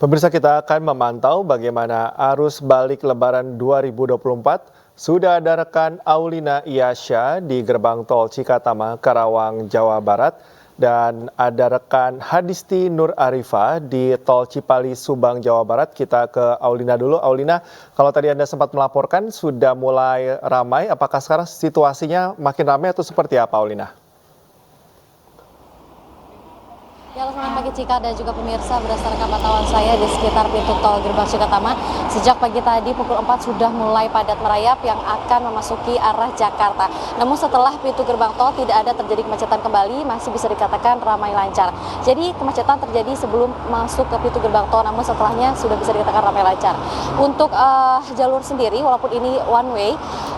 Pemirsa, kita akan memantau bagaimana arus balik Lebaran 2024. Sudah ada rekan Aulina Iyasya di gerbang tol Cikatama, Karawang, Jawa Barat. Dan ada rekan Hadisti Nur Arifah di tol Cipali, Subang, Jawa Barat. Kita ke Aulina dulu. Aulina, kalau tadi Anda sempat melaporkan sudah mulai ramai, apakah sekarang situasinya makin ramai atau seperti apa, Aulina? Ya, selamat pagi Cika dan juga pemirsa. Berdasarkan pantauan saya di sekitar pintu tol gerbang Cikatama, sejak pagi tadi pukul 4 sudah mulai padat merayap yang akan memasuki arah Jakarta. Namun setelah pintu gerbang tol tidak ada terjadi kemacetan kembali, masih bisa dikatakan ramai lancar. Jadi kemacetan terjadi sebelum masuk ke pintu gerbang tol, namun setelahnya sudah bisa dikatakan ramai lancar. Untuk jalur sendiri, walaupun ini one way,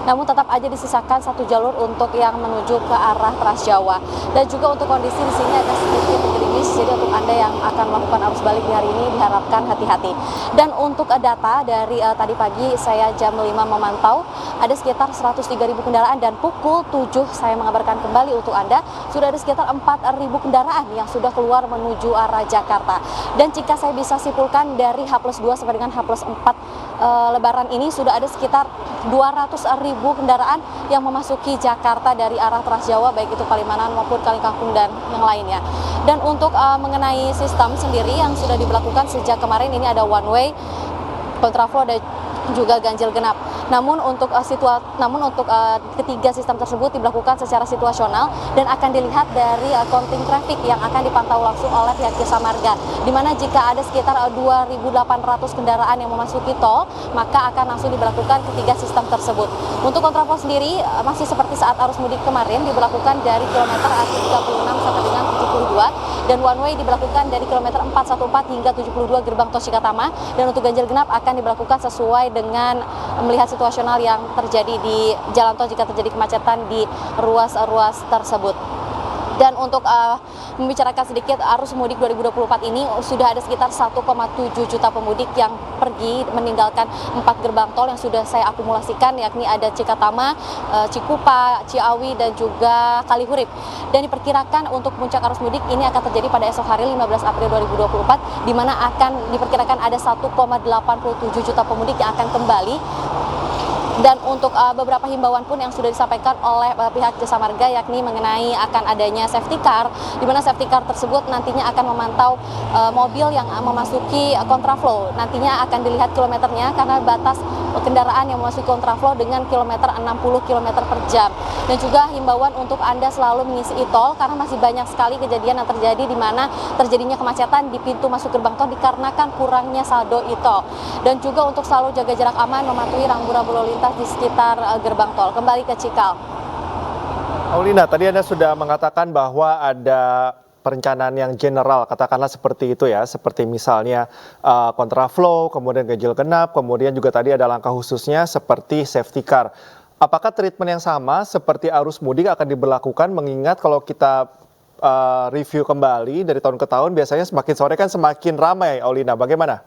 namun tetap aja disisakan satu jalur untuk yang menuju ke arah Trans Jawa. Dan juga untuk kondisi di sini agak sedikit gerimis. Jadi untuk Anda yang akan melakukan arus balik di hari ini diharapkan hati-hati. Dan untuk data dari tadi pagi saya jam 5 memantau ada sekitar 103.000 kendaraan, dan pukul 7 saya mengabarkan kembali untuk Anda sudah ada sekitar 4.000 kendaraan yang sudah keluar menuju arah Jakarta. Dan jika saya bisa simpulkan dari H+2 sampai dengan H+4 Lebaran ini sudah ada sekitar 200.000 kendaraan yang memasuki Jakarta dari arah Trans Jawa, baik itu Palimanan maupun Kalikangkung dan yang lainnya. Dan untuk mengenai sistem sendiri yang sudah diberlakukan sejak kemarin, ini ada one way, kontraflow dan juga ganjil genap. Namun untuk ketiga sistem tersebut diberlakukan secara situasional dan akan dilihat dari counting traffic yang akan dipantau langsung oleh pihak Jasa Marga. Di mana jika ada sekitar 2.800 kendaraan yang memasuki tol, maka akan langsung diberlakukan ketiga sistem tersebut. Untuk kontraflow sendiri masih seperti saat arus mudik kemarin, diberlakukan dari kilometer 36 sampai dengan 72, dan one way diberlakukan dari kilometer 414 hingga 72 gerbang tol Cikatama. Dan untuk ganjil genap akan diberlakukan sesuai dengan melihat situasional yang terjadi di jalan tol jika terjadi kemacetan di ruas-ruas tersebut. Dan untuk membicarakan sedikit arus mudik 2024 ini, sudah ada sekitar 1,7 juta pemudik yang pergi meninggalkan 4 gerbang tol yang sudah saya akumulasikan, yakni ada Cikatama, Cikupa, Ciawi, dan juga Kalihurip. Dan diperkirakan untuk puncak arus mudik ini akan terjadi pada esok hari 15 April 2024, di mana akan diperkirakan ada 1,87 juta pemudik yang akan kembali. Dan untuk beberapa himbauan pun yang sudah disampaikan oleh pihak Jasa Marga, yakni mengenai akan adanya safety car, di mana safety car tersebut nantinya akan memantau mobil yang memasuki kontraflow. Nantinya akan dilihat kilometernya karena batas kendaraan yang memasuki kontraflow dengan kilometer 60 km per jam. Dan juga himbauan untuk Anda selalu mengisi e-tol karena masih banyak sekali kejadian yang terjadi di mana terjadinya kemacetan di pintu masuk gerbang tol dikarenakan kurangnya saldo e-tol. Dan juga untuk selalu jaga jarak aman, mematuhi rambu-rambu lalu lintas di sekitar gerbang tol. Kembali ke Cikal. Aulina, tadi Anda sudah mengatakan bahwa ada perencanaan yang general, katakanlah seperti itu ya, seperti misalnya kontraflow, kemudian ganjil genap, kemudian juga tadi ada langkah khususnya seperti safety car. Apakah treatment yang sama seperti arus mudik akan diberlakukan, mengingat kalau kita review kembali dari tahun ke tahun biasanya semakin sore kan semakin ramai, Aulina, bagaimana?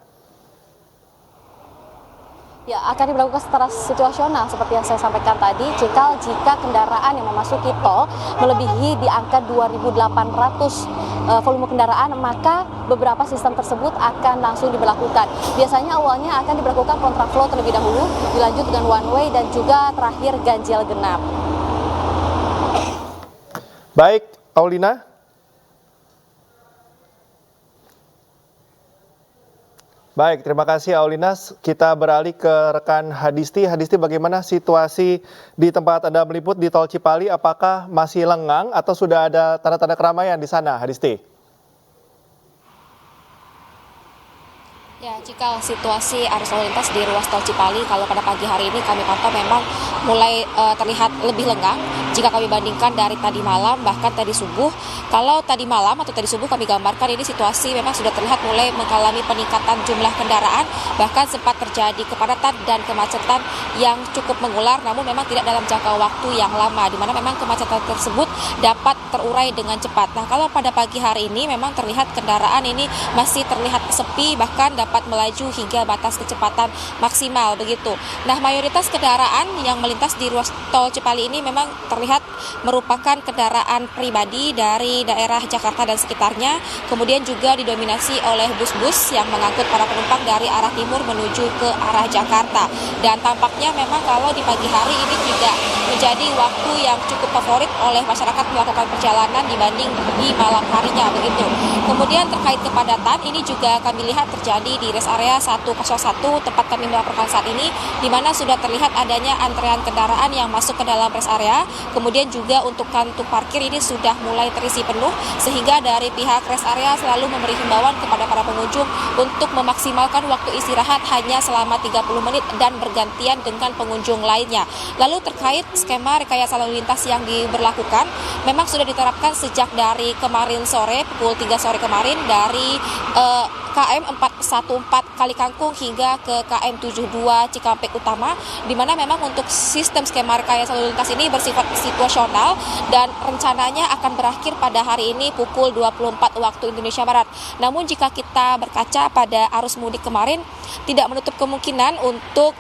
Ya, akan diberlakukan secara situasional seperti yang saya sampaikan tadi, jika kendaraan yang memasuki tol melebihi di angka 2.800 volume kendaraan, maka beberapa sistem tersebut akan langsung diberlakukan. Biasanya awalnya akan diberlakukan kontraflow terlebih dahulu, dilanjut dengan one way, dan juga terakhir ganjil genap. Baik, Aulina. Baik, terima kasih Aulina. Kita beralih ke rekan Hadisti. Hadisti, bagaimana situasi di tempat Anda meliput di tol Cipali? Apakah masih lengang atau sudah ada tanda-tanda keramaian di sana, Hadisti? Ya, jika situasi arus lalu lintas di ruas tol Cipali kalau pada pagi hari ini kami pantau memang mulai terlihat lebih lengang jika kami bandingkan dari tadi malam bahkan tadi subuh. Kalau tadi malam atau tadi subuh kami gambarkan ini situasi memang sudah terlihat mulai mengalami peningkatan jumlah kendaraan, bahkan sempat terjadi kepadatan dan kemacetan yang cukup mengular, namun memang tidak dalam jangka waktu yang lama, di mana memang kemacetan tersebut dapat terurai dengan cepat. Nah, kalau pada pagi hari ini memang terlihat kendaraan ini masih terlihat sepi, bahkan dapat melaju hingga batas kecepatan maksimal begitu. Nah, mayoritas kendaraan yang melintas di ruas tol Cipali ini memang terlihat terlihat merupakan kendaraan pribadi dari daerah Jakarta dan sekitarnya, kemudian juga didominasi oleh bus-bus yang mengangkut para penumpang dari arah timur menuju ke arah Jakarta. Dan tampaknya memang kalau di pagi hari ini tidak menjadi waktu yang cukup favorit oleh masyarakat melakukan perjalanan dibanding di malam harinya begitu. Kemudian terkait kepadatan ini juga kami lihat terjadi di rest area 101 tempat kami melaporkan saat ini, di mana sudah terlihat adanya antrean kendaraan yang masuk ke dalam rest area. Kemudian juga untuk kantung parkir ini sudah mulai terisi penuh, sehingga dari pihak rest area selalu memberi himbauan kepada para pengunjung untuk memaksimalkan waktu istirahat hanya selama 30 menit dan bergantian dengan pengunjung lainnya. Lalu terkait skema rekayasa lalu lintas yang diberlakukan, memang sudah diterapkan sejak dari kemarin sore, pukul 3 sore kemarin, dari KM 414 Kalikangkung hingga ke KM 72 Cikampek Utama, di mana memang untuk sistem skema rekayasa lalu lintas ini bersifat situasional dan rencananya akan berakhir pada hari ini pukul 24 waktu Indonesia Barat. Namun jika kita berkaca pada arus mudik kemarin, tidak menutup kemungkinan untuk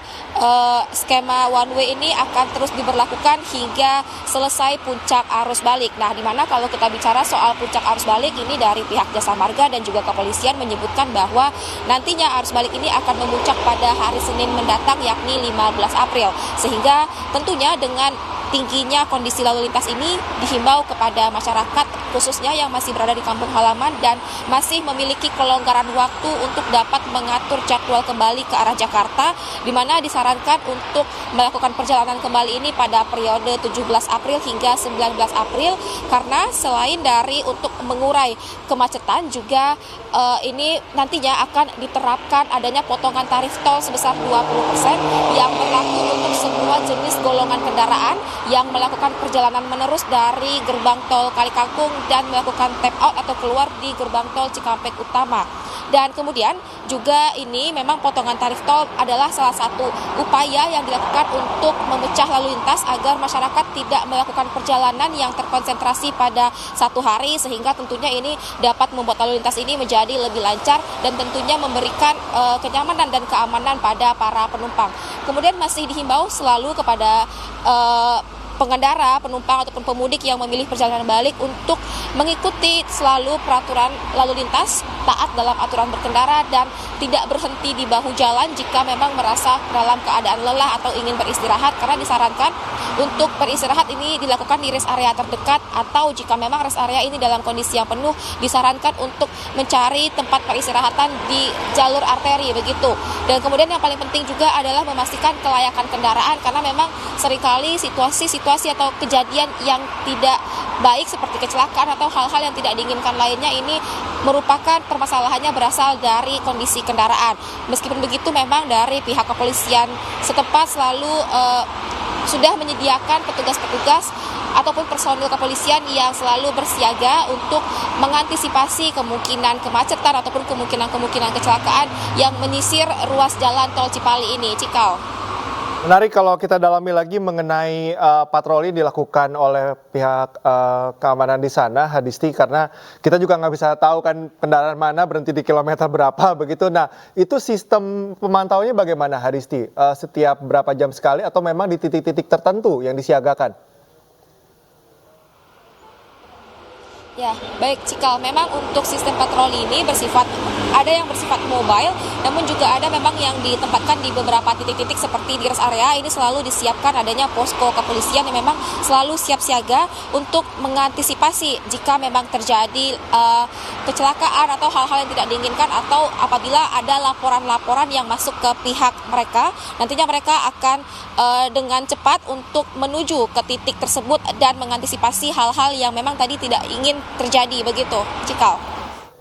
skema one way ini akan terus diberlakukan hingga selesai puncak arus balik. Nah, di mana kalau kita bicara soal puncak arus balik ini dari pihak Jasa Marga dan juga kepolisian menyebutkan bahwa nantinya arus balik ini akan memuncak pada hari Senin mendatang, yakni 15 April. Sehingga tentunya dengan tingginya kondisi lalu lintas ini dihimbau kepada masyarakat khususnya yang masih berada di kampung halaman dan masih memiliki kelonggaran waktu untuk dapat mengatur jadwal kembali ke arah Jakarta, di mana disarankan untuk melakukan perjalanan kembali ini pada periode 17 April hingga 19 April, karena selain dari untuk mengurai kemacetan juga ini nantinya akan diterapkan adanya potongan tarif tol sebesar 20% yang berlaku untuk semua jenis golongan kendaraan yang melakukan perjalanan menerus dari gerbang tol Kalikangkung dan melakukan tap out atau keluar di gerbang tol Cikampek Utama. Dan kemudian juga ini memang potongan tarif tol adalah salah satu upaya yang dilakukan untuk memecah lalu lintas agar masyarakat tidak melakukan perjalanan yang terkonsentrasi pada satu hari, sehingga tentunya ini dapat membuat lalu lintas ini menjadi lebih lancar dan tentunya memberikan kenyamanan dan keamanan pada para penumpang. Kemudian masih dihimbau selalu kepada pengendara, penumpang ataupun pemudik yang memilih perjalanan balik untuk mengikuti selalu peraturan lalu lintas, taat dalam aturan berkendara dan tidak berhenti di bahu jalan jika memang merasa dalam keadaan lelah atau ingin beristirahat, karena disarankan untuk beristirahat ini dilakukan di rest area terdekat, atau jika memang rest area ini dalam kondisi yang penuh disarankan untuk mencari tempat peristirahatan di jalur arteri begitu. Dan kemudian yang paling penting juga adalah memastikan kelayakan kendaraan, karena memang seringkali situasi atau kejadian yang tidak baik seperti kecelakaan atau hal-hal yang tidak diinginkan lainnya ini merupakan permasalahannya berasal dari kondisi kendaraan. Meskipun begitu, memang dari pihak kepolisian setempat selalu sudah menyediakan petugas-petugas ataupun personil kepolisian yang selalu bersiaga untuk mengantisipasi kemungkinan kemacetan ataupun kemungkinan kecelakaan yang menyisir ruas jalan tol Cipali ini. Cikal. Menarik kalau kita dalami lagi mengenai patroli dilakukan oleh pihak keamanan di sana, Hadisti, karena kita juga nggak bisa tahu kan kendaraan mana berhenti di kilometer berapa begitu. Nah, itu sistem pemantauannya bagaimana, Hadisti? Setiap berapa jam sekali atau memang di titik-titik tertentu yang disiagakan? Ya, baik Cikal, memang untuk sistem patroli ini ada yang bersifat mobile, namun juga ada memang yang ditempatkan di beberapa titik-titik seperti di rest area. Ini selalu disiapkan adanya posko kepolisian yang memang selalu siap siaga untuk mengantisipasi jika memang terjadi kecelakaan atau hal-hal yang tidak diinginkan, atau apabila ada laporan-laporan yang masuk ke pihak mereka, nantinya mereka akan dengan cepat untuk menuju ke titik tersebut dan mengantisipasi hal-hal yang memang tadi tidak ingin terjadi begitu, Cikal.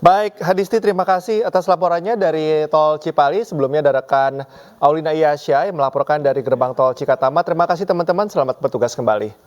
Baik, Hadisti, terima kasih atas laporannya dari Tol Cipali. Sebelumnya ada rekan Aulina Iyasya yang melaporkan dari gerbang Tol Cikatama. Terima kasih teman-teman, selamat bertugas kembali.